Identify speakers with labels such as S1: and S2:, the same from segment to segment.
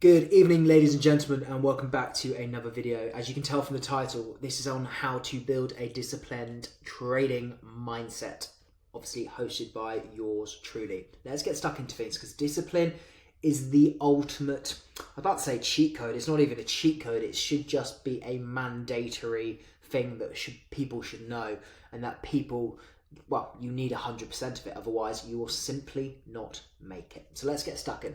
S1: Good evening, ladies and gentlemen, and welcome back to another video. As you can tell from the title, this is on how to build a disciplined trading mindset, obviously hosted by yours truly. Let's get stuck into things, because discipline is the ultimate, I'm about to say cheat code. It's not even a cheat code. It should just be a mandatory thing that people should know, and that people, well, you need 100% of it. Otherwise, you will simply not make it. So let's get stuck in.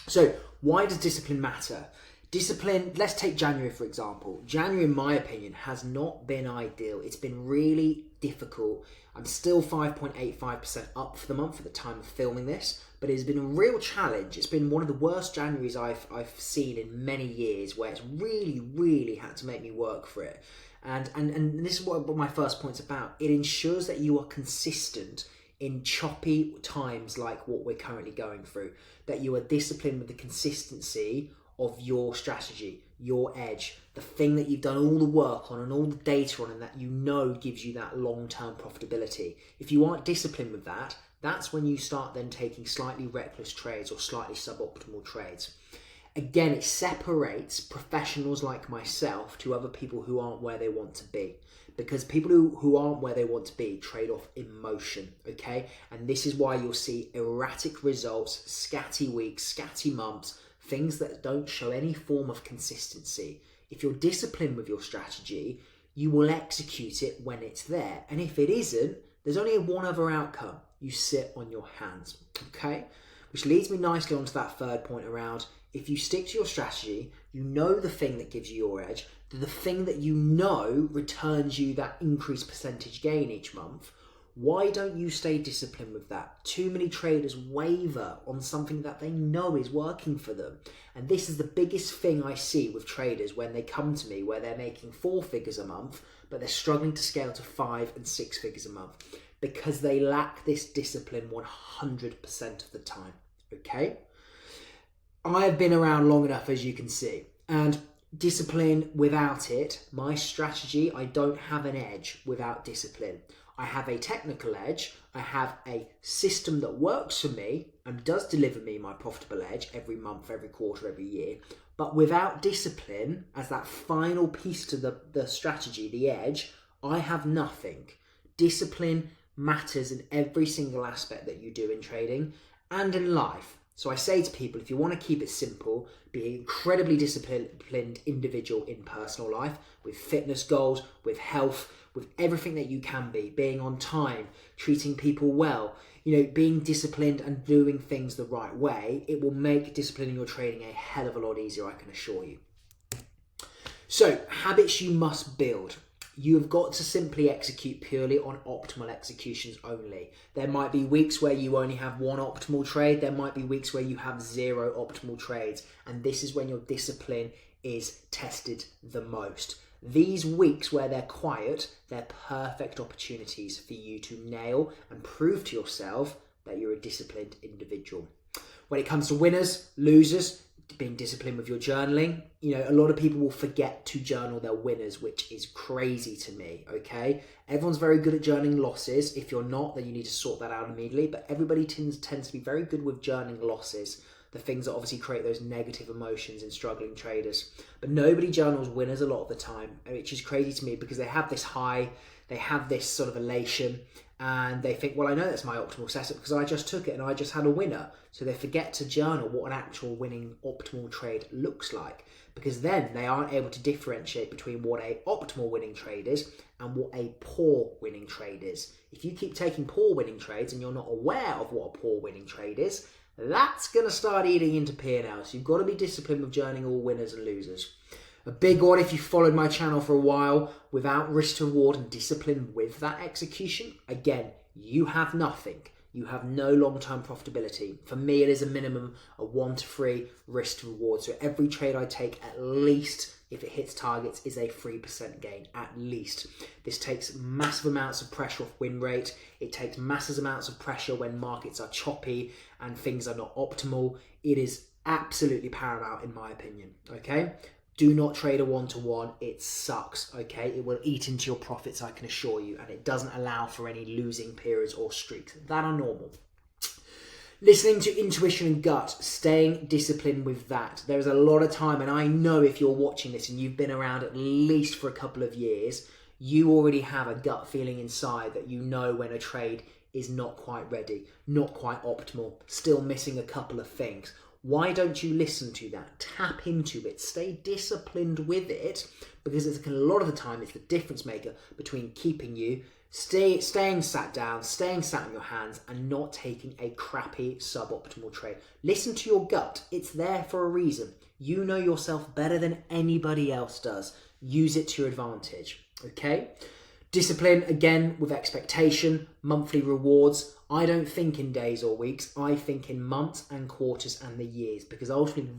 S1: So why does discipline matter? Discipline, let's take January for example. January, in my opinion, has not been ideal. It's been really difficult. I'm still 5.85% up for the month at the time of filming this, but it's been a real challenge. It's been one of the worst Januaries I've seen in many years, where it's really had to make me work for it. And this is what my first point's about. It ensures that you are consistent in choppy times like what we're currently going through, that you are disciplined with the consistency of your strategy, your edge, the thing that you've done all the work on and all the data on, and that you know gives you that long-term profitability. If you aren't disciplined with that, that's when you start then taking slightly reckless trades or slightly suboptimal trades. Again, it separates professionals like myself to other people who aren't where they want to be. Because people who aren't where they want to be trade off emotion, okay? And this is why you'll see erratic results, scatty weeks, scatty months, things that don't show any form of consistency. If you're disciplined with your strategy, you will execute it when it's there. And if it isn't, there's only one other outcome. You sit on your hands, okay? Which leads me nicely onto that third point around, if you stick to your strategy, you know the thing that gives you your edge, the thing that you know returns you that increased percentage gain each month, why don't you stay disciplined with that? Too many traders waver on something that they know is working for them. And this is the biggest thing I see with traders when they come to me, where they're making 4 figures a month, but they're struggling to scale to 5 and 6 figures a month, because they lack this discipline 100% of the time, okay? I have been around long enough, as you can see, and discipline without it, my strategy, I don't have an edge without discipline. I have a technical edge, I have a system that works for me and does deliver me my profitable edge every month, every quarter, every year. But without discipline, as that final piece to the strategy, the edge, I have nothing. Discipline matters in every single aspect that you do in trading and in life. So I say to people, if you want to keep it simple, be an incredibly disciplined individual in personal life, with fitness goals, with health, with everything that you can be, being on time, treating people well, being disciplined and doing things the right way, it will make disciplining your trading a hell of a lot easier, I can assure you. So, habits you must build. You have got to simply execute purely on optimal executions only. There might be weeks where you only have 1 optimal trade. There might be weeks where you have 0 optimal trades. And this is when your discipline is tested the most. These weeks where they're quiet, they're perfect opportunities for you to nail and prove to yourself that you're a disciplined individual. When it comes to winners, losers, being disciplined with your journaling, a lot of people will forget to journal their winners, which is crazy to me, okay? Everyone's very good at journaling losses. If you're not, then you need to sort that out immediately. But everybody tends to be very good with journaling losses, the things that obviously create those negative emotions in struggling traders. But nobody journals winners a lot of the time, which is crazy to me, because they have this high, they have this sort of elation, and they think, well, I know that's my optimal setup because I just took it and I just had a winner. So they forget to journal what an actual winning optimal trade looks like, because then they aren't able to differentiate between what a optimal winning trade is and what a poor winning trade is. If you keep taking poor winning trades and you're not aware of what a poor winning trade is, that's going to start eating into P&L. So you've got to be disciplined with journaling all winners and losers. A big one, if you followed my channel for a while, without risk to reward and discipline with that execution, again, you have nothing. You have no long-term profitability. For me, it is a minimum of 1 to 3 risk to reward. So every trade I take, at least, if it hits targets, is a 3% gain, at least. This takes massive amounts of pressure off win rate. It takes massive amounts of pressure when markets are choppy and things are not optimal. It is absolutely paramount in my opinion, okay? Do not trade a 1-to-1. It sucks, okay? It will eat into your profits, I can assure you, and it doesn't allow for any losing periods or streaks that are normal. Listening to intuition and gut, staying disciplined with that. There's a lot of time, and I know if you're watching this and you've been around at least for a couple of years, you already have a gut feeling inside that you know when a trade is not quite ready, not quite optimal, still missing a couple of things. Why don't you listen to that? Tap into it. Stay disciplined with it, because it's a lot of the time it's the difference maker between keeping you staying sat down, staying sat on your hands, and not taking a crappy suboptimal trade. Listen to your gut. It's there for a reason. You know yourself better than anybody else does. Use it to your advantage. Okay? Discipline, again, with expectation, monthly rewards. I don't think in days or weeks. I think in months and quarters and the years, because ultimately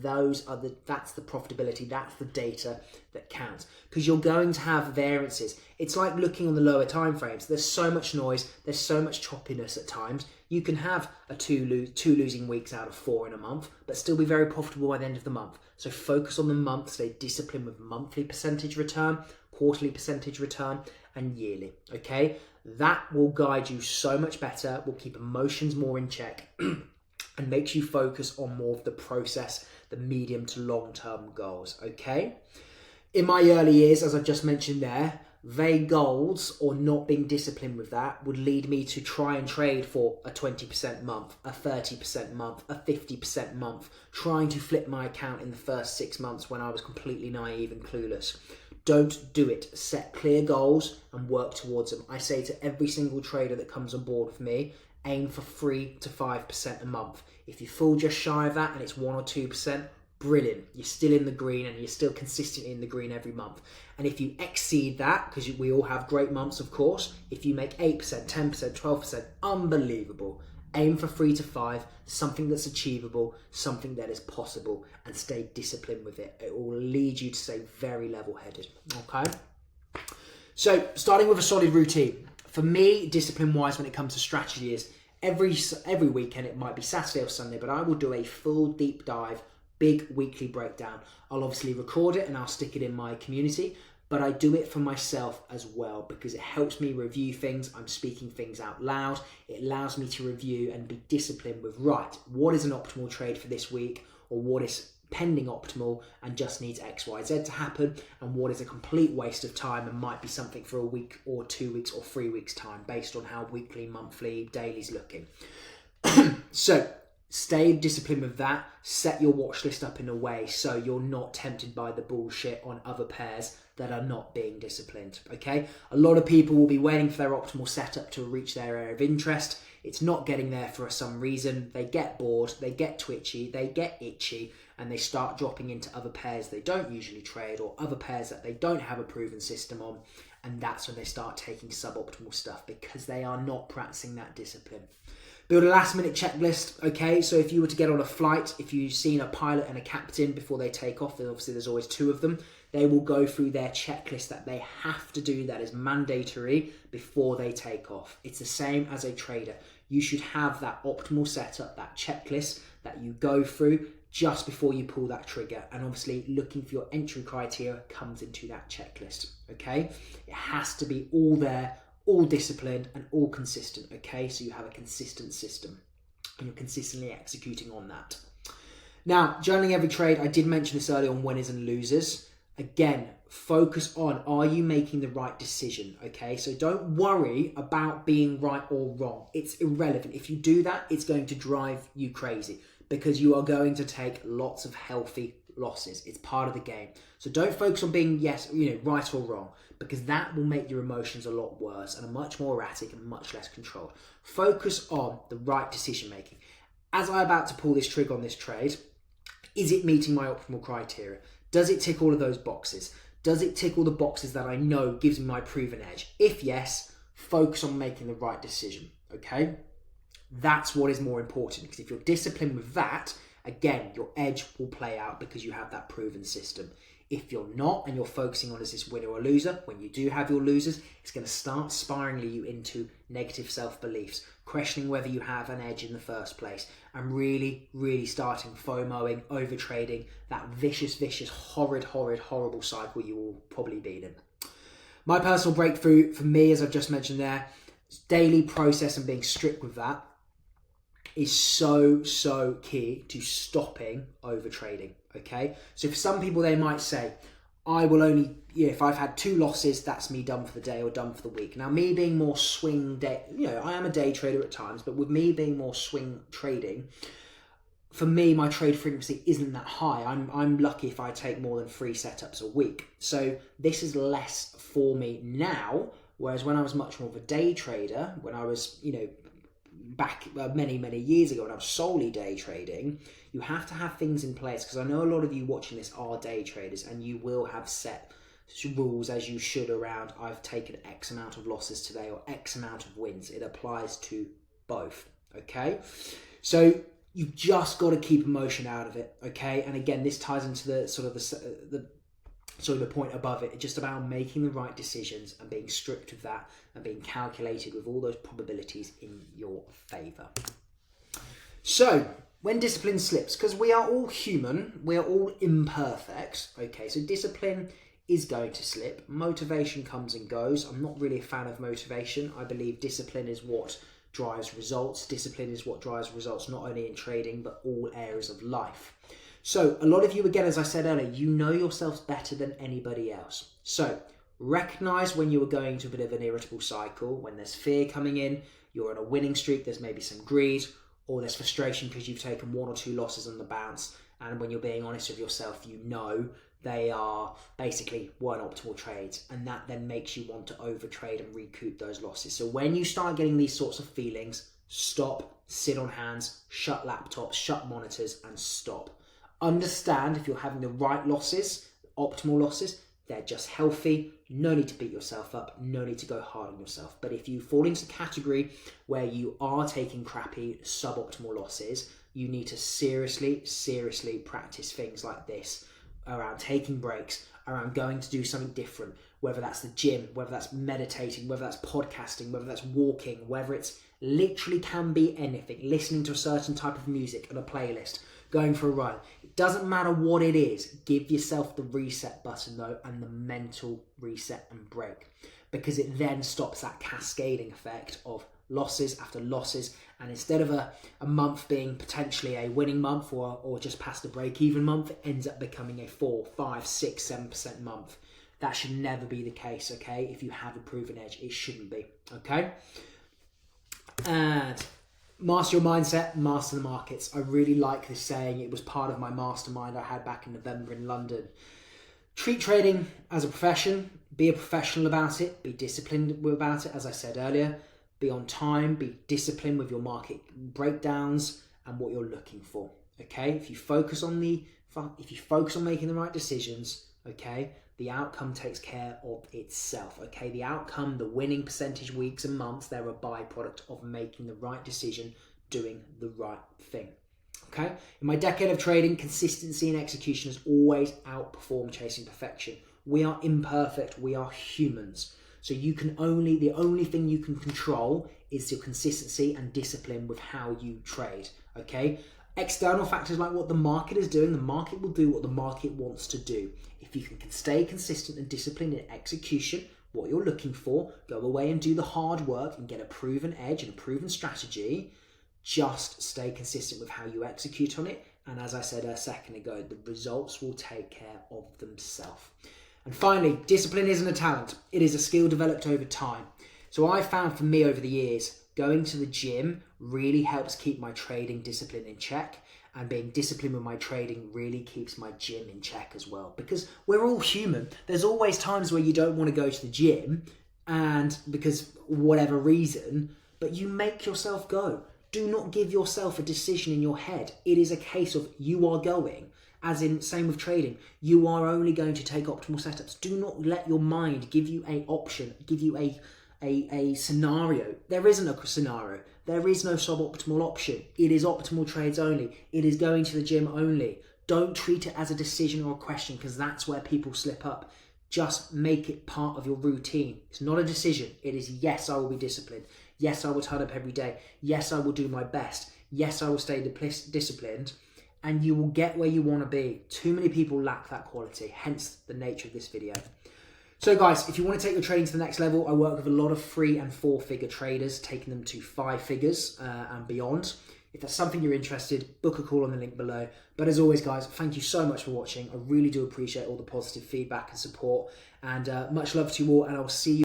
S1: that's the profitability, that's the data that counts. Because you're going to have variances. It's like looking on the lower time frames. There's so much noise, there's so much choppiness at times. You can have two losing weeks out of 4 in a month, but still be very profitable by the end of the month. So focus on the month, stay disciplined with monthly percentage return, quarterly percentage return, and yearly. Okay? That will guide you so much better, will keep emotions more in check, and makes you focus on more of the process, the medium to long-term goals. Okay? In my early years, as I just mentioned there, vague goals or not being disciplined with that would lead me to try and trade for a 20% month, a 30% month, a 50% month, trying to flip my account in the first 6 months when I was completely naive and clueless. Don't do it. Set clear goals and work towards them. I say to every single trader that comes on board with me, aim for 3 to 5% a month. If you fall just shy of that and it's 1 or 2%, brilliant. You're still in the green and you're still consistently in the green every month. And if you exceed that, because we all have great months, of course, if you make 8%, 10%, 12%, unbelievable. Aim for 3 to 5, something that's achievable, something that is possible, and stay disciplined with it. It will lead you to stay very level-headed, okay? So, starting with a solid routine. For me, discipline-wise, when it comes to strategy is every weekend, it might be Saturday or Sunday, but I will do a full deep dive, big weekly breakdown. I'll obviously record it and I'll stick it in my community, but I do it for myself as well because it helps me review things. I'm speaking things out loud. It allows me to review and be disciplined with, right, what is an optimal trade for this week, or what is pending optimal and just needs X, Y, Z to happen, and what is a complete waste of time and might be something for a week or 2 weeks or 3 weeks time based on how weekly, monthly, daily's looking. So stay disciplined with that. Set your watch list up in a way so you're not tempted by the bullshit on other pairs that are not being disciplined, okay? A lot of people will be waiting for their optimal setup to reach their area of interest. It's not getting there for some reason. They get bored, they get twitchy, they get itchy, and they start dropping into other pairs they don't usually trade or other pairs that they don't have a proven system on, and that's when they start taking suboptimal stuff because they are not practicing that discipline. Build a last minute checklist, okay? So if you were to get on a flight, if you've seen a pilot and a captain before they take off, then obviously there's always 2 of them, they will go through their checklist that they have to do, that is mandatory before they take off. It's the same as a trader. You should have that optimal setup, that checklist that you go through just before you pull that trigger. And obviously looking for your entry criteria comes into that checklist, okay? It has to be all there, all disciplined and all consistent, okay? So you have a consistent system and you're consistently executing on that. Now, journaling every trade, I did mention this earlier on winners and losers. Again, focus on, are you making the right decision, okay? So don't worry about being right or wrong. It's irrelevant. If you do that, it's going to drive you crazy because you are going to take lots of healthy losses. It's part of the game. So don't focus on being right or wrong, because that will make your emotions a lot worse and are much more erratic and much less controlled. Focus on the right decision making. As I'm about to pull this trigger on this trade, is it meeting my optimal criteria? Does it tick all of those boxes? Does it tick all the boxes that I know gives me my proven edge? If yes, focus on making the right decision, okay? That's what is more important, because if you're disciplined with that, again, your edge will play out because you have that proven system. If you're not and you're focusing on is this winner or loser, when you do have your losers, it's going to start spiraling you into negative self-beliefs, questioning whether you have an edge in the first place, and really, really starting FOMOing, overtrading, that vicious, horrible cycle you will probably be in. My personal breakthrough for me, as I've just mentioned there, is daily process and being strict with that. is so key to stopping over trading. Okay, so for some people they might say, I will only, if I've had 2 losses, that's me done for the day or done for the week. Now, me being more swing day, I am a day trader at times, but with me being more swing trading, for me, my trade frequency isn't that high. I'm lucky if I take more than 3 setups a week. So this is less for me now, whereas when I was much more of a day trader, when I was, back many years ago when I was solely day trading, you have to have things in place, because I know a lot of you watching this are day traders, and you will have set rules, as you should, around I've taken X amount of losses today or X amount of wins. It applies to both. Okay, so you've just got to keep emotion out of it. Okay, and again, this ties into the point above it. It's just about making the right decisions and being strict with that and being calculated with all those probabilities in your favor. So when discipline slips, because we are all human, we are all imperfect. Okay, so discipline is going to slip. Motivation comes and goes. I'm not really a fan of motivation. I believe discipline is what drives results. Discipline is what drives results, not only in trading, but all areas of life. So a lot of you, again, as I said earlier, you know yourselves better than anybody else. So recognize when you are going to a bit of an irritable cycle, when there's fear coming in, you're on a winning streak, there's maybe some greed, or there's frustration because you've taken 1 or 2 losses on the bounce. And when you're being honest with yourself, you know they are basically weren't optimal trades, and that then makes you want to overtrade and recoup those losses. So when you start getting these sorts of feelings, stop, sit on hands, shut laptops, shut monitors, and stop. Understand if you're having the right losses, optimal losses, they're just healthy. No need to beat yourself up. No need to go hard on yourself. But if you fall into the category where you are taking crappy, suboptimal losses, you need to seriously practice things like this around taking breaks, around going to do something different, whether that's the gym, whether that's meditating, whether that's podcasting, whether that's walking, whether it's literally can be anything, listening to a certain type of music and a playlist, going for a run. It doesn't matter what it is. Give yourself the reset button though, and the mental reset and break, because it then stops that cascading effect of losses after losses. And instead of a month being potentially a winning month or just past a break-even month, it ends up becoming a 4, 5, 6, 7% month. That should never be the case, okay? If you have a proven edge, it shouldn't be, okay? And master your mindset, master the markets. I really like this saying. It was part of my mastermind I had back in November in London. Treat trading as a profession. Be a professional about it. Be disciplined about it, as I said earlier. Be on time. Be disciplined with your market breakdowns and what you're looking for. Okay, if you focus on making the right decisions, okay, the outcome takes care of itself. Okay, the outcome, the winning percentage weeks and months, they're a byproduct of making the right decision, doing the right thing. Okay, in my decade of trading, consistency and execution has always outperformed chasing perfection. We are imperfect. We are humans. So the only thing you can control is your consistency and discipline with how you trade, okay? External factors like what the market is doing, the market will do what the market wants to do. If you can stay consistent and disciplined in execution, what you're looking for, go away and do the hard work and get a proven edge and a proven strategy, just stay consistent with how you execute on it. And as I said a second ago, the results will take care of themselves. And finally, discipline isn't a talent. It is a skill developed over time. So I found for me over the years, going to the gym really helps keep my trading discipline in check, and being disciplined with my trading really keeps my gym in check as well, because we're all human. There's always times where you don't want to go to the gym, and because whatever reason, but you make yourself go. Do not give yourself a decision in your head. It is a case of you are going. As in, same with trading, you are only going to take optimal setups. Do not let your mind give you an option, give you a scenario. There isn't a scenario. There is no suboptimal option. It is optimal trades only. It is going to the gym only. Don't treat it as a decision or a question, because that's where people slip up. Just make it part of your routine. It's not a decision. It is, yes, I will be disciplined. Yes, I will turn up every day. Yes, I will do my best. Yes, I will stay disciplined. And you will get where you want to be. Too many people lack that quality, hence the nature of this video. So guys, if you want to take your trading to the next level, I work with a lot of 3- and 4-figure traders, taking them to 5 figures and beyond. If that's something you're interested, book a call on the link below. But as always, guys, thank you so much for watching. I really do appreciate all the positive feedback and support, and much love to you all, and I'll see you